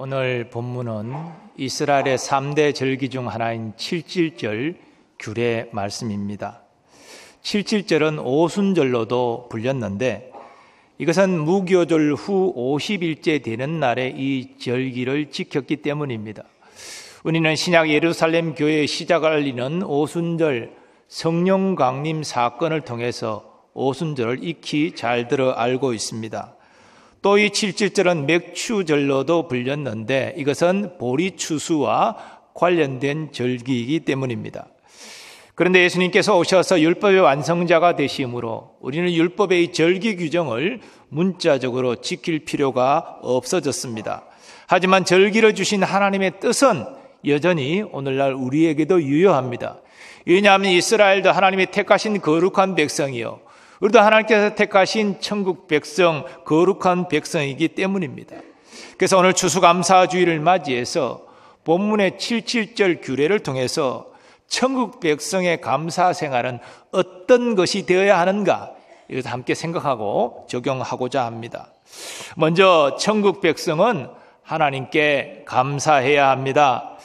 오늘 본문은 이스라엘의 3대 절기 중 하나인 칠칠절 규례 말씀입니다. 칠칠절은 오순절로도 불렸는데 이것은 무교절 후 50일째 되는 날에 이 절기를 지켰기 때문입니다. 우리는 신약 예루살렘 교회의 시작을 알리는 오순절 성령 강림 사건을 통해서 오순절을 익히 잘 들어 알고 있습니다. 또 이 칠칠절은 맥추절로도 불렸는데 이것은 보리추수와 관련된 절기이기 때문입니다. 그런데 예수님께서 오셔서 율법의 완성자가 되심으로 우리는 율법의 이 절기 규정을 문자적으로 지킬 필요가 없어졌습니다. 하지만 절기를 주신 하나님의 뜻은 여전히 오늘날 우리에게도 유효합니다. 왜냐하면 이스라엘도 하나님이 택하신 거룩한 백성이요, 우리도 하나님께서 택하신 천국 백성, 거룩한 백성이기 때문입니다. 그래서 오늘 추수감사주의를 맞이해서 본문의 칠칠절 규례를 통해서 천국 백성의 감사 생활은 어떤 것이 되어야 하는가, 이것을 함께 생각하고 적용하고자 합니다. 먼저 천국 백성은 하나님께 감사해야 합니다.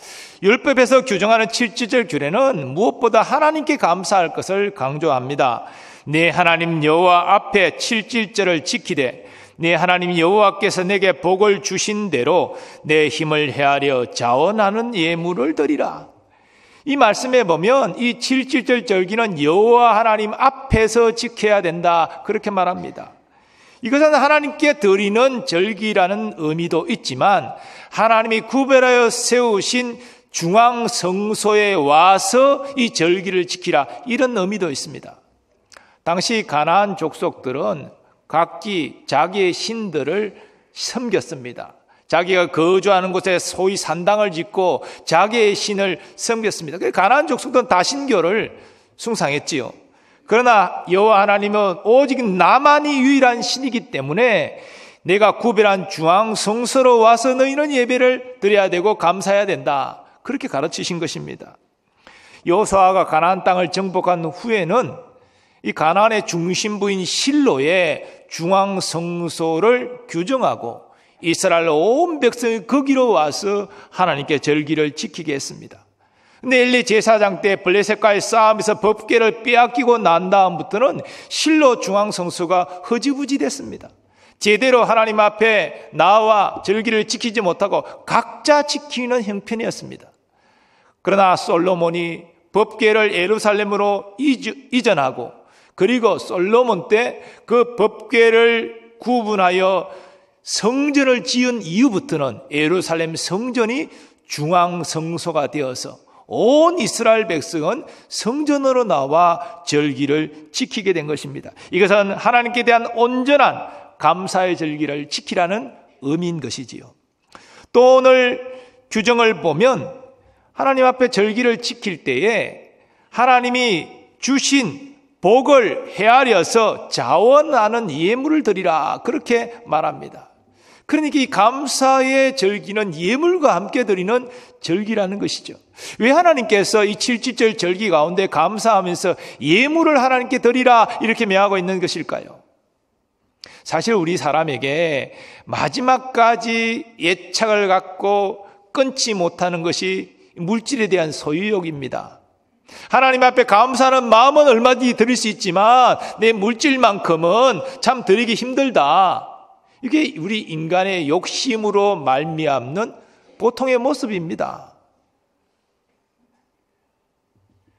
율법에서 규정하는 칠칠절 규례는 무엇보다 하나님께 감사할 것을 강조합니다. 내 하나님 여호와 앞에 칠칠절을 지키되 내 하나님 여호와께서 내게 복을 주신 대로 내 힘을 헤아려 자원하는 예물을 드리라. 이 말씀에 보면 이 칠칠절 절기는 여호와 하나님 앞에서 지켜야 된다, 그렇게 말합니다. 이것은 하나님께 드리는 절기라는 의미도 있지만 하나님이 구별하여 세우신 중앙 성소에 와서 이 절기를 지키라, 이런 의미도 있습니다. 당시 가나안 족속들은 각기 자기의 신들을 섬겼습니다. 자기가 거주하는 곳에 소위 산당을 짓고 자기의 신을 섬겼습니다. 가나안 족속들은 다신교를 숭상했지요. 그러나 여호와 하나님은 오직 나만이 유일한 신이기 때문에 내가 구별한 중앙 성소로 와서 너희는 예배를 드려야 되고 감사해야 된다, 그렇게 가르치신 것입니다. 여호수아가 가나안 땅을 정복한 후에는 이 가나안의 중심부인 실로의 중앙 성소를 규정하고 이스라엘 온 백성이 거기로 와서 하나님께 절기를 지키게 했습니다. 근데 엘리 제사장 때 블레셋과의 싸움에서 법궤를 빼앗기고 난 다음부터는 실로 중앙 성소가 흐지부지 됐습니다. 제대로 하나님 앞에 나와 절기를 지키지 못하고 각자 지키는 형편이었습니다. 그러나 솔로몬이 법궤를 예루살렘으로 이전하고 그리고 솔로몬 때 그 법궤를 구분하여 성전을 지은 이후부터는 예루살렘 성전이 중앙 성소가 되어서 온 이스라엘 백성은 성전으로 나와 절기를 지키게 된 것입니다. 이것은 하나님께 대한 온전한 감사의 절기를 지키라는 의미인 것이지요. 또 오늘 규정을 보면 하나님 앞에 절기를 지킬 때에 하나님이 주신 복을 헤아려서 자원하는 예물을 드리라, 그렇게 말합니다. 그러니까 이 감사의 절기는 예물과 함께 드리는 절기라는 것이죠. 왜 하나님께서 이 칠칠절 절기 가운데 감사하면서 예물을 하나님께 드리라 이렇게 명하고 있는 것일까요? 사실 우리 사람에게 마지막까지 애착을 갖고 끊지 못하는 것이 물질에 대한 소유욕입니다. 하나님 앞에 감사하는 마음은 얼마든지 드릴 수 있지만 내 물질만큼은 참 드리기 힘들다. 이게 우리 인간의 욕심으로 말미암는 보통의 모습입니다.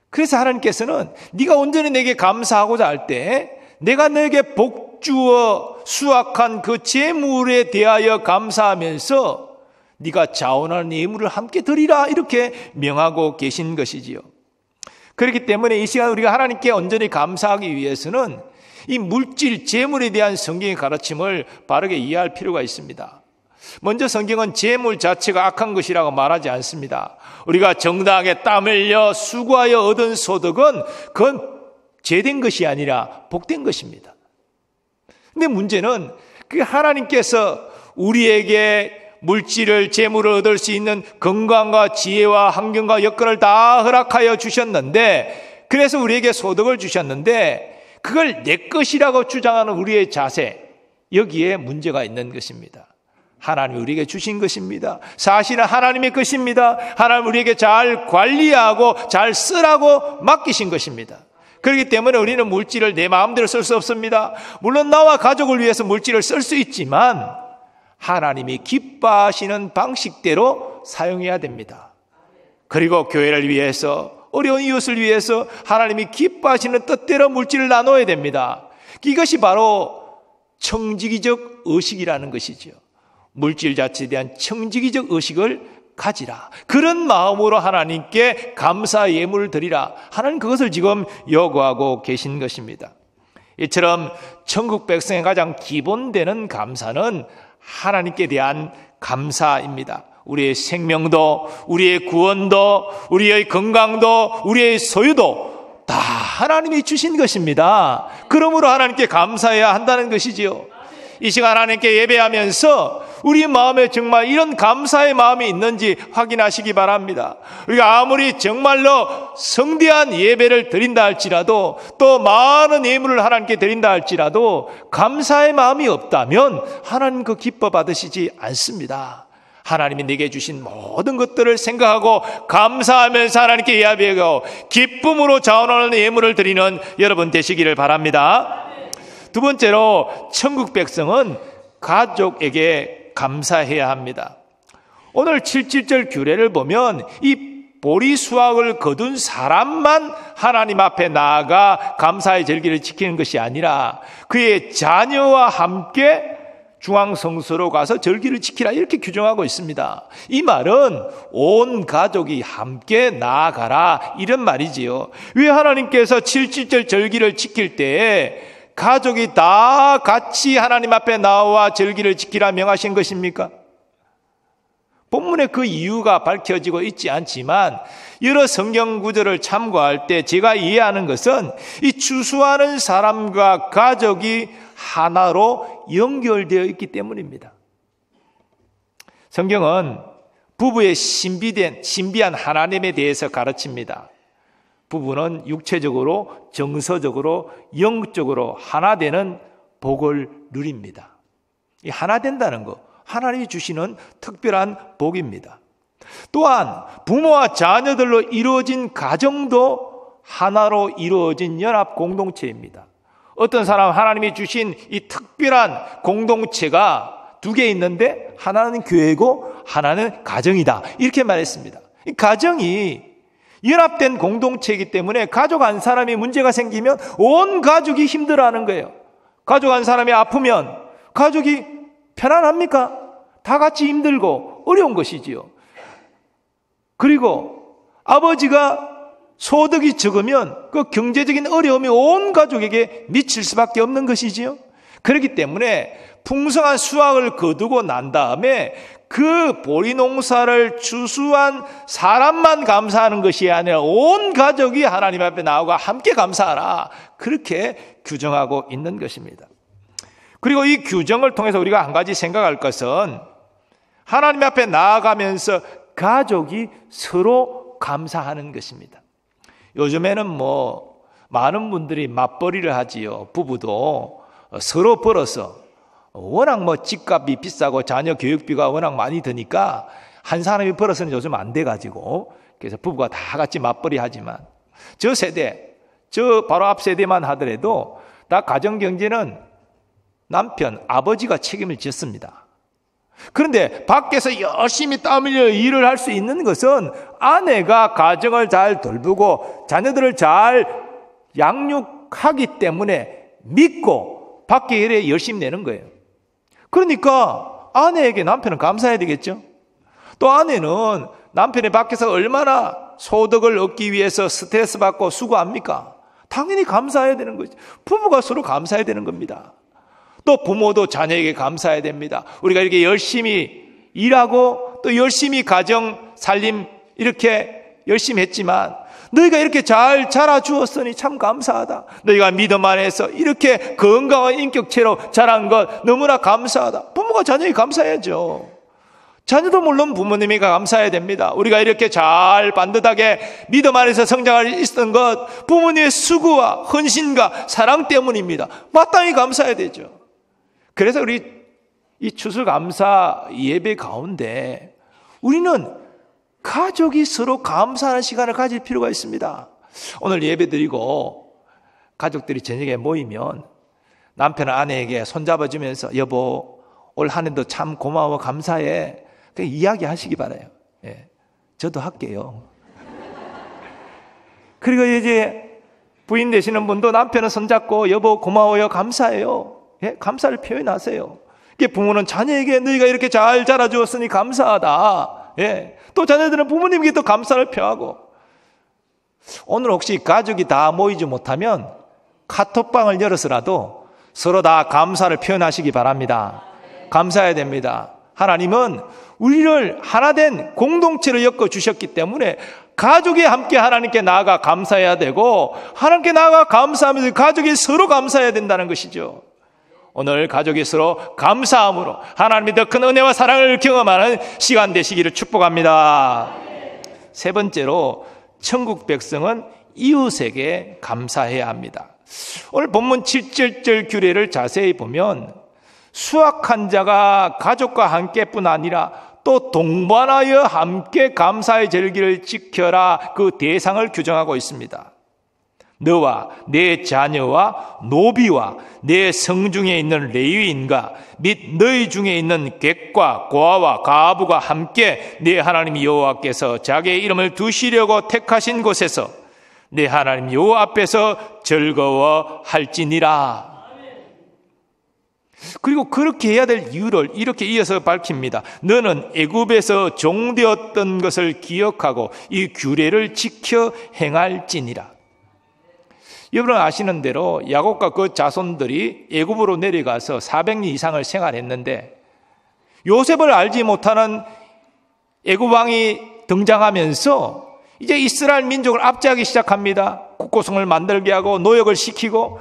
그래서 하나님께서는 네가 온전히 내게 감사하고자 할 때 내가 너에게 복주어 수확한 그 재물에 대하여 감사하면서 네가 자원하는 예물을 함께 드리라, 이렇게 명하고 계신 것이지요. 그렇기 때문에 이 시간 우리가 하나님께 온전히 감사하기 위해서는 이 물질, 재물에 대한 성경의 가르침을 바르게 이해할 필요가 있습니다. 먼저 성경은 재물 자체가 악한 것이라고 말하지 않습니다. 우리가 정당하게 땀 흘려 수고하여 얻은 소득은 그건 죄된 것이 아니라 복된 것입니다. 근데 문제는 그 하나님께서 우리에게 물질을, 재물을 얻을 수 있는 건강과 지혜와 환경과 여건을 다 허락하여 주셨는데, 그래서 우리에게 소득을 주셨는데 그걸 내 것이라고 주장하는 우리의 자세, 여기에 문제가 있는 것입니다. 하나님이 우리에게 주신 것입니다. 사실은 하나님의 것입니다. 하나님 우리에게 잘 관리하고 잘 쓰라고 맡기신 것입니다. 그렇기 때문에 우리는 물질을 내 마음대로 쓸 수 없습니다. 물론 나와 가족을 위해서 물질을 쓸 수 있지만 하나님이 기뻐하시는 방식대로 사용해야 됩니다. 그리고 교회를 위해서, 어려운 이웃을 위해서 하나님이 기뻐하시는 뜻대로 물질을 나눠야 됩니다. 이것이 바로 청지기적 의식이라는 것이죠. 물질 자체에 대한 청지기적 의식을 가지라. 그런 마음으로 하나님께 감사 예물을 드리라. 하나님 그것을 지금 요구하고 계신 것입니다. 이처럼 천국 백성의 가장 기본되는 감사는 하나님께 대한 감사입니다. 우리의 생명도, 우리의 구원도, 우리의 건강도, 우리의 소유도 다 하나님이 주신 것입니다. 그러므로 하나님께 감사해야 한다는 것이지요. 이 시간 하나님께 예배하면서 우리 마음에 정말 이런 감사의 마음이 있는지 확인하시기 바랍니다. 우리가 아무리 정말로 성대한 예배를 드린다 할지라도, 또 많은 예물을 하나님께 드린다 할지라도 감사의 마음이 없다면 하나님 그 기뻐 받으시지 않습니다. 하나님이 내게 주신 모든 것들을 생각하고 감사하면서 하나님께 예배하고 기쁨으로 자원하는 예물을 드리는 여러분 되시기를 바랍니다. 두 번째로 천국 백성은 가족에게 감사해야 합니다. 오늘 7.7절 규례를 보면 이 보리수확을 거둔 사람만 하나님 앞에 나아가 감사의 절기를 지키는 것이 아니라 그의 자녀와 함께 중앙성소로 가서 절기를 지키라, 이렇게 규정하고 있습니다. 이 말은 온 가족이 함께 나아가라, 이런 말이지요. 왜 하나님께서 7.7절 절기를 지킬 때에 가족이 다 같이 하나님 앞에 나와 절기를 지키라 명하신 것입니까? 본문에 그 이유가 밝혀지고 있지 않지만 여러 성경 구절을 참고할 때 제가 이해하는 것은 이 추수하는 사람과 가족이 하나로 연결되어 있기 때문입니다. 성경은 부부의 신비한 하나님에 대해서 가르칩니다. 부부는 육체적으로, 정서적으로, 영적으로 하나 되는 복을 누립니다. 이 하나 된다는 거, 하나님이 주시는 특별한 복입니다. 또한 부모와 자녀들로 이루어진 가정도 하나로 이루어진 연합 공동체입니다. 어떤 사람은 하나님이 주신 이 특별한 공동체가 두 개 있는데 하나는 교회고 하나는 가정이다, 이렇게 말했습니다. 이 가정이 연합된 공동체이기 때문에 가족 한 사람이 문제가 생기면 온 가족이 힘들어하는 거예요. 가족 한 사람이 아프면 가족이 편안합니까? 다 같이 힘들고 어려운 것이지요. 그리고 아버지가 소득이 적으면 그 경제적인 어려움이 온 가족에게 미칠 수밖에 없는 것이지요. 그렇기 때문에 풍성한 수확을 거두고 난 다음에 그 보리 농사를 추수한 사람만 감사하는 것이 아니라 온 가족이 하나님 앞에 나오고 함께 감사하라, 그렇게 규정하고 있는 것입니다. 그리고 이 규정을 통해서 우리가 한 가지 생각할 것은 하나님 앞에 나아가면서 가족이 서로 감사하는 것입니다. 요즘에는 많은 분들이 맞벌이를 하지요. 부부도 서로 벌어서, 워낙 집값이 비싸고 자녀 교육비가 워낙 많이 드니까 한 사람이 벌어서는 요즘 안 돼가지고, 그래서 부부가 다 같이 맞벌이 하지만 저 세대, 저 바로 앞 세대만 하더라도 다 가정경제는 남편, 아버지가 책임을 졌습니다. 그런데 밖에서 열심히 땀 흘려 일을 할 수 있는 것은 아내가 가정을 잘 돌보고 자녀들을 잘 양육하기 때문에 믿고 밖에 일에 열심히 내는 거예요. 그러니까 아내에게 남편은 감사해야 되겠죠. 또 아내는 남편이 밖에서 얼마나 소득을 얻기 위해서 스트레스 받고 수고합니까? 당연히 감사해야 되는 거죠. 부부가 서로 감사해야 되는 겁니다. 또 부모도 자녀에게 감사해야 됩니다. 우리가 이렇게 열심히 일하고 또 열심히 가정 살림 이렇게 열심히 했지만 너희가 이렇게 잘 자라주었으니 참 감사하다. 너희가 믿음 안에서 이렇게 건강한 인격체로 자란 것 너무나 감사하다. 부모가 자녀에게 감사해야죠. 자녀도 물론 부모님에게 감사해야 됩니다. 우리가 이렇게 잘 반듯하게 믿음 안에서 성장할 수 있었던 것 부모님의 수고와 헌신과 사랑 때문입니다. 마땅히 감사해야 되죠. 그래서 우리 이 추수감사 예배 가운데 우리는 가족이 서로 감사하는 시간을 가질 필요가 있습니다. 오늘 예배 드리고 가족들이 저녁에 모이면 남편은 아내에게 손잡아주면서 여보 올 한 해도 참 고마워 감사해 그냥 이야기하시기 바라요. 예, 저도 할게요. 그리고 이제 부인 되시는 분도 남편은 손잡고 여보 고마워요 감사해요. 예, 감사를 표현하세요. 부모는 자녀에게 너희가 이렇게 잘 자라주었으니 감사하다. 예, 또 자녀들은 부모님께 또 감사를 표하고. 오늘 혹시 가족이 다 모이지 못하면 카톡방을 열어서라도 서로 다 감사를 표현하시기 바랍니다. 감사해야 됩니다. 하나님은 우리를 하나된 공동체로 엮어주셨기 때문에 가족이 함께 하나님께 나아가 감사해야 되고 하나님께 나아가 감사하면서 가족이 서로 감사해야 된다는 것이죠. 오늘 가족이 서로 감사함으로 하나님의 더 큰 은혜와 사랑을 경험하는 시간 되시기를 축복합니다. 세 번째로 천국 백성은 이웃에게 감사해야 합니다. 오늘 본문 7절 규례를 자세히 보면 수확한 자가 가족과 함께뿐 아니라 또 동반하여 함께 감사의 절기를 지켜라 그 대상을 규정하고 있습니다. 너와 내 자녀와 노비와 내 성중에 있는 레위인과 및 너희 중에 있는 객과 고아와 가부가 함께 내 하나님 여호와께서 자기의 이름을 두시려고 택하신 곳에서 내 하나님 여호와 앞에서 즐거워할지니라. 그리고 그렇게 해야 될 이유를 이렇게 이어서 밝힙니다. 너는 애굽에서 종되었던 것을 기억하고 이 규례를 지켜 행할지니라. 여러분 아시는 대로 야곱과 그 자손들이 애굽으로 내려가서 400년 이상을 생활했는데 요셉을 알지 못하는 애굽 왕이 등장하면서 이제 이스라엘 민족을 압제하기 시작합니다. 국고성을 만들게 하고 노역을 시키고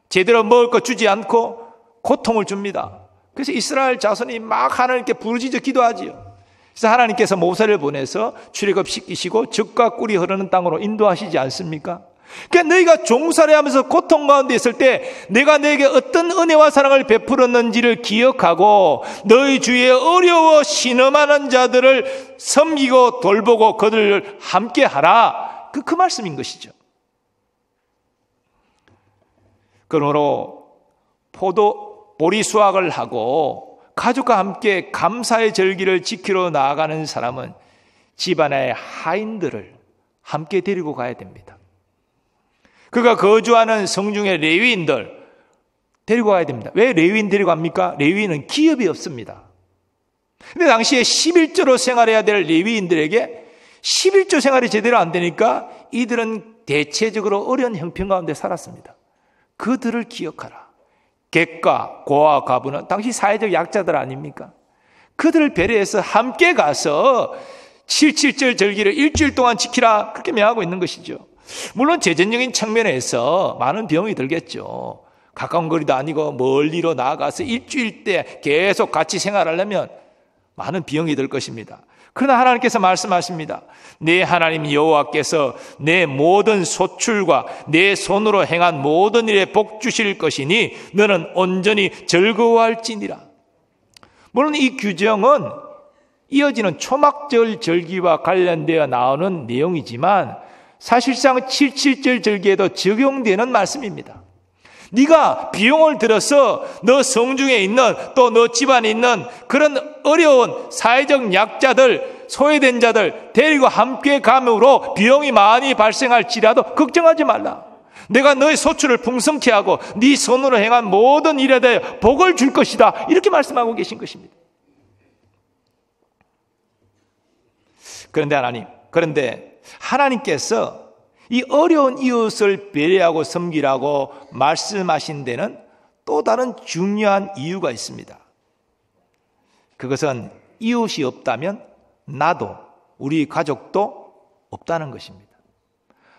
제대로 먹을 것 주지 않고 고통을 줍니다. 그래서 이스라엘 자손이 막 하나님께 부르짖어 기도하지요. 그래서 하나님께서 모세를 보내서 출애굽시키시고 젖과 꿀이 흐르는 땅으로 인도하시지 않습니까? 그러니까 너희가 종살이하면서 고통 가운데 있을 때 내가 너에게 어떤 은혜와 사랑을 베풀었는지를 기억하고 너희 주위에 어려워 신음하는 자들을 섬기고 돌보고 그들을 함께 하라. 그 말씀인 것이죠. 그러므로 보리 수확을 하고 가족과 함께 감사의 절기를 지키러 나아가는 사람은 집안의 하인들을 함께 데리고 가야 됩니다. 그가 거주하는 성중의 레위인들 데리고 가야 됩니다. 왜 레위인 데리고 갑니까? 레위인은 기업이 없습니다. 근데 당시에 11조로 생활해야 될 레위인들에게 11조 생활이 제대로 안 되니까 이들은 대체적으로 어려운 형편 가운데 살았습니다. 그들을 기억하라. 객과 고아 가부는 당시 사회적 약자들 아닙니까? 그들을 배려해서 함께 가서 7.7절 절기를 일주일 동안 지키라 그렇게 명하고 있는 것이죠. 물론 재정적인 측면에서 많은 비용이 들겠죠. 가까운 거리도 아니고 멀리로 나아가서 일주일 때 계속 같이 생활하려면 많은 비용이 들 것입니다. 그러나 하나님께서 말씀하십니다. 내 하나님 여호와께서 내 모든 소출과 내 손으로 행한 모든 일에 복 주실 것이니 너는 온전히 즐거워할지니라. 물론 이 규정은 이어지는 초막절 절기와 관련되어 나오는 내용이지만 사실상 7.7절 절기에도 적용되는 말씀입니다. 네가 비용을 들어서 너 성중에 있는 또 너 집안에 있는 그런 어려운 사회적 약자들, 소외된 자들 데리고 함께 감으로 비용이 많이 발생할지라도 걱정하지 말라. 내가 너의 소출을 풍성케 하고 네 손으로 행한 모든 일에 대해 복을 줄 것이다. 이렇게 말씀하고 계신 것입니다. 그런데 하나님께서 이 어려운 이웃을 배려하고 섬기라고 말씀하신 데는 또 다른 중요한 이유가 있습니다. 그것은 이웃이 없다면 나도 우리 가족도 없다는 것입니다.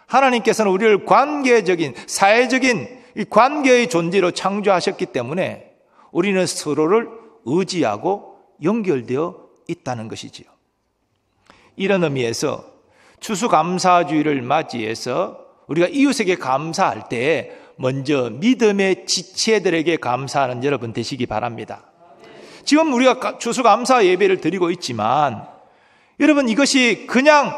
하나님께서는 우리를 관계적인 사회적인 이 관계의 존재로 창조하셨기 때문에 우리는 서로를 의지하고 연결되어 있다는 것이지요. 이런 의미에서 추수감사주의를 맞이해서 우리가 이웃에게 감사할 때 먼저 믿음의 지체들에게 감사하는 여러분 되시기 바랍니다. 지금 우리가 추수감사 예배를 드리고 있지만 여러분 이것이 그냥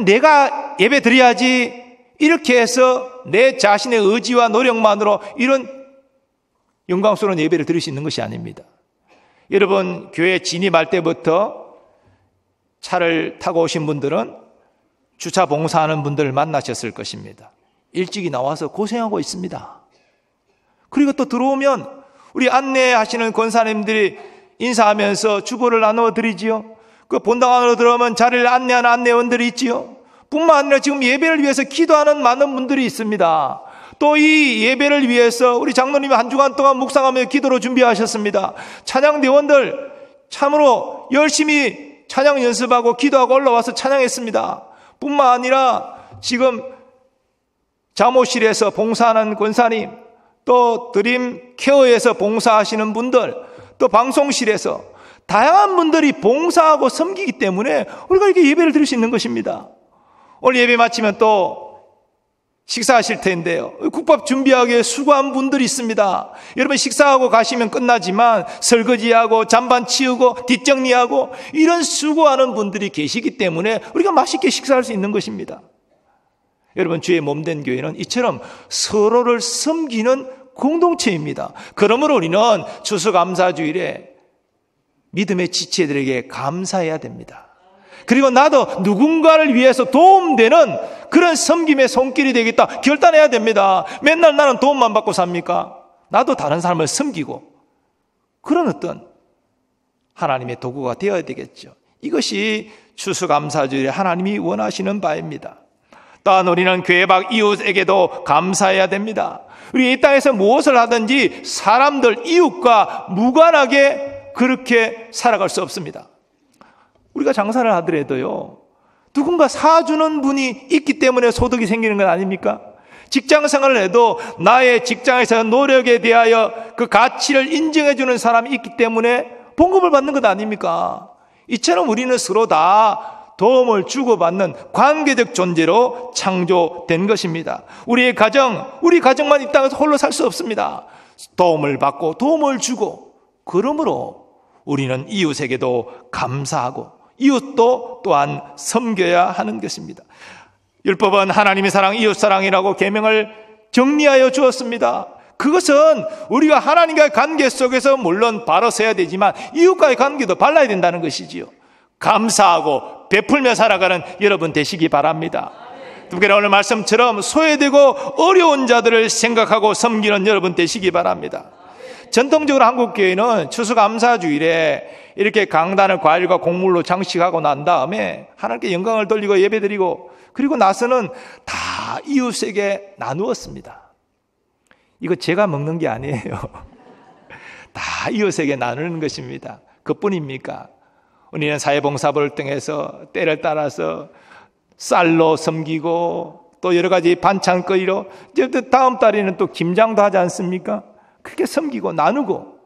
내가 예배 드려야지 이렇게 해서 내 자신의 의지와 노력만으로 이런 영광스러운 예배를 드릴 수 있는 것이 아닙니다. 여러분 교회 진입할 때부터 차를 타고 오신 분들은 주차 봉사하는 분들을 만나셨을 것입니다. 일찍이 나와서 고생하고 있습니다. 그리고 또 들어오면 우리 안내하시는 권사님들이 인사하면서 주보를 나누어 드리지요. 그 본당 안으로 들어오면 자리를 안내하는 안내원들이 있지요. 뿐만 아니라 지금 예배를 위해서 기도하는 많은 분들이 있습니다. 또 이 예배를 위해서 우리 장로님이 한 주간 동안 묵상하며 기도로 준비하셨습니다. 찬양대원들 참으로 열심히 찬양 연습하고 기도하고 올라와서 찬양했습니다. 뿐만 아니라 지금 자모실에서 봉사하는 권사님, 또 드림 케어에서 봉사하시는 분들, 또 방송실에서 다양한 분들이 봉사하고 섬기기 때문에 우리가 이렇게 예배를 드릴 수 있는 것입니다. 오늘 예배 마치면 또 식사하실 텐데요. 국밥 준비하기 위해 수고한 분들이 있습니다. 여러분 식사하고 가시면 끝나지만 설거지하고 잔반 치우고 뒷정리하고 이런 수고하는 분들이 계시기 때문에 우리가 맛있게 식사할 수 있는 것입니다. 여러분 주의 몸된 교회는 이처럼 서로를 섬기는 공동체입니다. 그러므로 우리는 추수감사주일에 믿음의 지체들에게 감사해야 됩니다. 그리고 나도 누군가를 위해서 도움되는 그런 섬김의 손길이 되겠다 결단해야 됩니다. 맨날 나는 도움만 받고 삽니까? 나도 다른 사람을 섬기고 그런 어떤 하나님의 도구가 되어야 되겠죠. 이것이 추수감사주일에 하나님이 원하시는 바입니다. 또한 우리는 교회 밖 이웃에게도 감사해야 됩니다. 우리 이 땅에서 무엇을 하든지 사람들 이웃과 무관하게 그렇게 살아갈 수 없습니다. 우리가 장사를 하더라도요, 누군가 사주는 분이 있기 때문에 소득이 생기는 건 아닙니까? 직장 생활을 해도 나의 직장에서 노력에 대하여 그 가치를 인정해 주는 사람이 있기 때문에 봉급을 받는 것 아닙니까? 이처럼 우리는 서로 다 도움을 주고받는 관계적 존재로 창조된 것입니다. 우리 가정만 이 땅에서 홀로 살 수 없습니다. 도움을 받고 도움을 주고, 그러므로 우리는 이웃에게도 감사하고 이웃도 또한 섬겨야 하는 것입니다. 율법은 하나님의 사랑, 이웃 사랑이라고 계명을 정리하여 주었습니다. 그것은 우리가 하나님과의 관계 속에서 물론 바로 서야 되지만 이웃과의 관계도 발라야 된다는 것이지요. 감사하고 베풀며 살아가는 여러분 되시기 바랍니다. 특별히 오늘 말씀처럼 소외되고 어려운 자들을 생각하고 섬기는 여러분 되시기 바랍니다. 전통적으로 한국교회는 추수감사주일에 이렇게 강단을 과일과 곡물로 장식하고 난 다음에 하나님께 영광을 돌리고 예배드리고 그리고 나서는 다 이웃에게 나누었습니다. 이거 제가 먹는 게 아니에요. 다 이웃에게 나누는 것입니다. 그뿐입니까? 우리는 사회봉사부를 통해서 때를 따라서 쌀로 섬기고 또 여러 가지 반찬거리로 이제 다음 달에는 또 김장도 하지 않습니까? 그렇게 섬기고 나누고,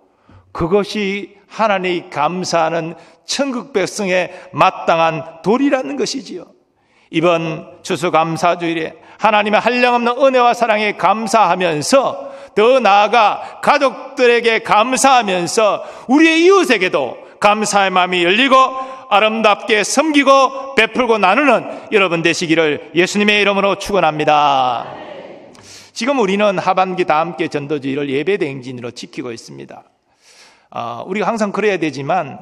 그것이 하나님이 감사하는 천국 백성의 마땅한 도리라는 것이지요. 이번 추수감사주일에 하나님의 한량없는 은혜와 사랑에 감사하면서 더 나아가 가족들에게 감사하면서 우리의 이웃에게도 감사의 마음이 열리고 아름답게 섬기고 베풀고 나누는 여러분 되시기를 예수님의 이름으로 축원합니다. 지금 우리는 하반기 다 함께 전도주의를 예배대행진으로 지키고 있습니다. 우리가 항상 그래야 되지만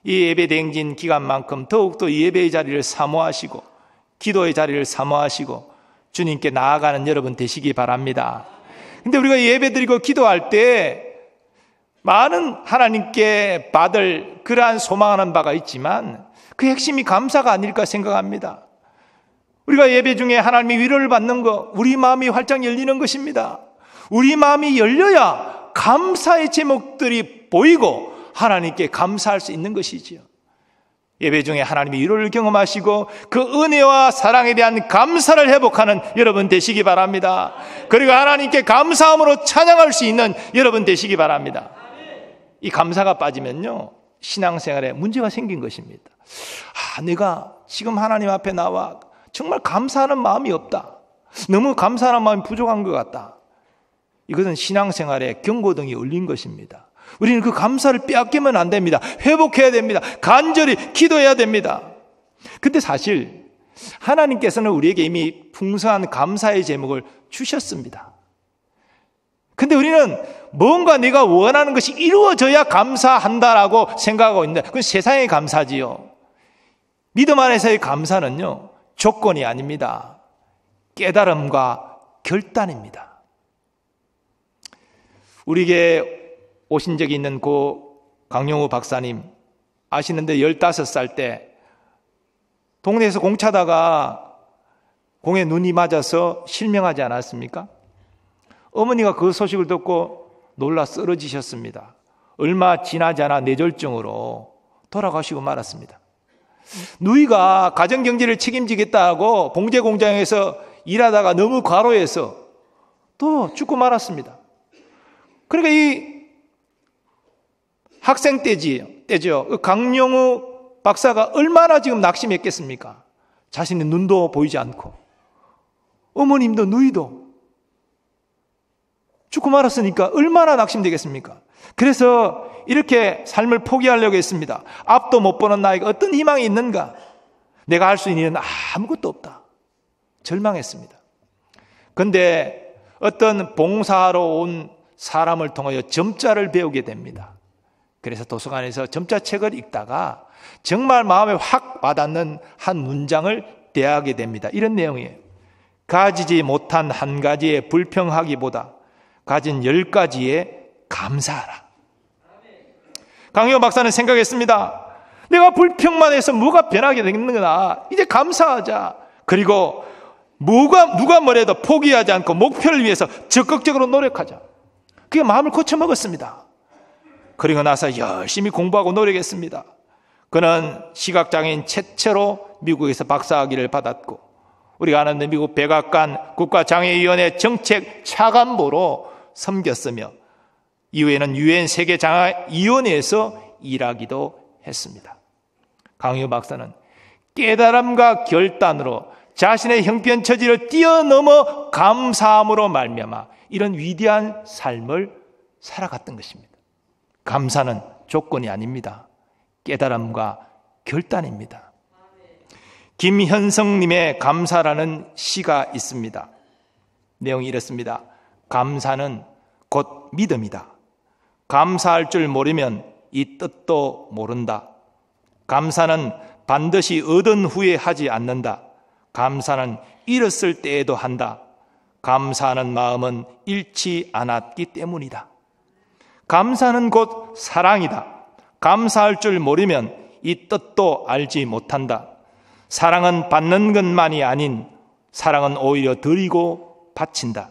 이 예배대행진 기간만큼 더욱더 예배의 자리를 사모하시고 기도의 자리를 사모하시고 주님께 나아가는 여러분 되시기 바랍니다. 근데 우리가 예배드리고 기도할 때 많은 하나님께 받을 그러한 소망하는 바가 있지만 그 핵심이 감사가 아닐까 생각합니다. 우리가 예배 중에 하나님의 위로를 받는 것, 우리 마음이 활짝 열리는 것입니다. 우리 마음이 열려야 감사의 제목들이 보이고 하나님께 감사할 수 있는 것이지요. 예배 중에 하나님의 위로를 경험하시고 그 은혜와 사랑에 대한 감사를 회복하는 여러분 되시기 바랍니다. 그리고 하나님께 감사함으로 찬양할 수 있는 여러분 되시기 바랍니다. 이 감사가 빠지면요, 신앙생활에 문제가 생긴 것입니다. 내가 지금 하나님 앞에 나와 정말 감사하는 마음이 없다, 너무 감사하는 마음이 부족한 것 같다. 이것은 신앙생활에 경고등이 울린 것입니다. 우리는 그 감사를 빼앗기면 안 됩니다. 회복해야 됩니다. 간절히 기도해야 됩니다. 근데 사실 하나님께서는 우리에게 이미 풍성한 감사의 제목을 주셨습니다. 근데 우리는 뭔가 내가 원하는 것이 이루어져야 감사한다라고 생각하고 있는데 그건 세상의 감사지요. 믿음 안에서의 감사는요, 조건이 아닙니다. 깨달음과 결단입니다. 우리에게 오신 적이 있는 고 강용우 박사님 아시는데 15살 때 동네에서 공차다가 공에 눈이 맞아서 실명하지 않았습니까? 어머니가 그 소식을 듣고 놀라 쓰러지셨습니다. 얼마 지나지 않아 뇌졸중으로 돌아가시고 말았습니다. 누이가 가정경제를 책임지겠다고 봉제 공장에서 일하다가 너무 과로해서 또 죽고 말았습니다. 그러니까 이 학생 때죠. 강용우 박사가 얼마나 지금 낙심했겠습니까? 자신의 눈도 보이지 않고 어머님도 누이도 죽고 말았으니까 얼마나 낙심되겠습니까? 그래서 이렇게 삶을 포기하려고 했습니다. 앞도 못 보는 나에게 어떤 희망이 있는가? 내가 할 수 있는 일은 아무것도 없다. 절망했습니다. 그런데 어떤 봉사하러 온 사람을 통하여 점자를 배우게 됩니다. 그래서 도서관에서 점자책을 읽다가 정말 마음에 확 와닿는 한 문장을 대하게 됩니다. 이런 내용이에요. 가지지 못한 한 가지에 불평하기보다 가진 10가지에 감사하라. 강효 박사는 생각했습니다. 내가 불평만 해서 뭐가 변하게 되겠는가? 이제 감사하자. 그리고 누가 뭐래도 포기하지 않고 목표를 위해서 적극적으로 노력하자. 그게 마음을 고쳐먹었습니다. 그리고 나서 열심히 공부하고 노력했습니다. 그는 시각장애인 최초로 미국에서 박사학위를 받았고 우리가 아는 미국 백악관 국가장애위원회 정책 차관보로 섬겼으며 이후에는 유엔 세계장애위원회에서 일하기도 했습니다. 강효 박사는 깨달음과 결단으로 자신의 형편 처지를 뛰어넘어 감사함으로 말미암아 이런 위대한 삶을 살아갔던 것입니다. 감사는 조건이 아닙니다. 깨달음과 결단입니다. 김현성님의 감사라는 시가 있습니다. 내용이 이렇습니다. 감사는 곧 믿음이다. 감사할 줄 모르면 이 뜻도 모른다. 감사는 반드시 얻은 후에 하지 않는다. 감사는 잃었을 때에도 한다. 감사하는 마음은 잃지 않았기 때문이다. 감사는 곧 사랑이다. 감사할 줄 모르면 이 뜻도 알지 못한다. 사랑은 받는 것만이 아닌 사랑은 오히려 드리고 바친다.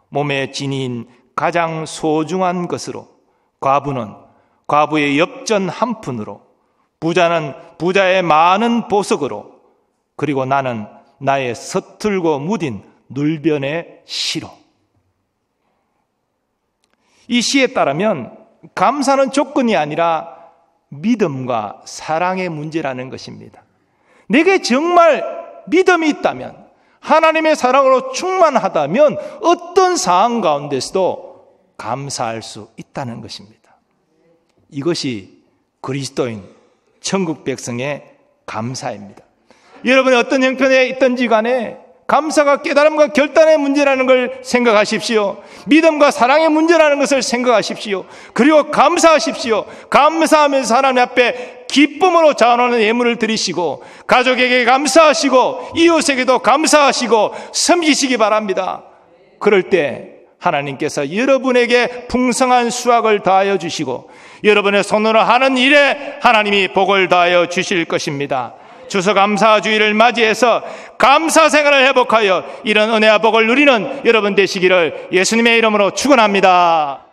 몸의 진이인 가장 소중한 것으로 과부는 과부의 엽전 한 푼으로 부자는 부자의 많은 보석으로 그리고 나는 나의 서툴고 무딘 눌변의 시로. 이 시에 따르면 감사는 조건이 아니라 믿음과 사랑의 문제라는 것입니다. 내게 정말 믿음이 있다면 하나님의 사랑으로 충만하다면 어떤 상황 가운데서도 감사할 수 있다는 것입니다. 이것이 그리스도인 천국 백성의 감사입니다. 여러분이 어떤 형편에 있든지 간에 감사가 깨달음과 결단의 문제라는 걸 생각하십시오. 믿음과 사랑의 문제라는 것을 생각하십시오. 그리고 감사하십시오. 감사하면서 하나님 앞에 기쁨으로 자원하는 예물을 드리시고 가족에게 감사하시고 이웃에게도 감사하시고 섬기시기 바랍니다. 그럴 때 하나님께서 여러분에게 풍성한 수확을 더하여 주시고 여러분의 손으로 하는 일에 하나님이 복을 더하여 주실 것입니다. 추수감사주의를 맞이해서 감사 생활을 회복하여 이런 은혜와 복을 누리는 여러분 되시기를 예수님의 이름으로 축원합니다.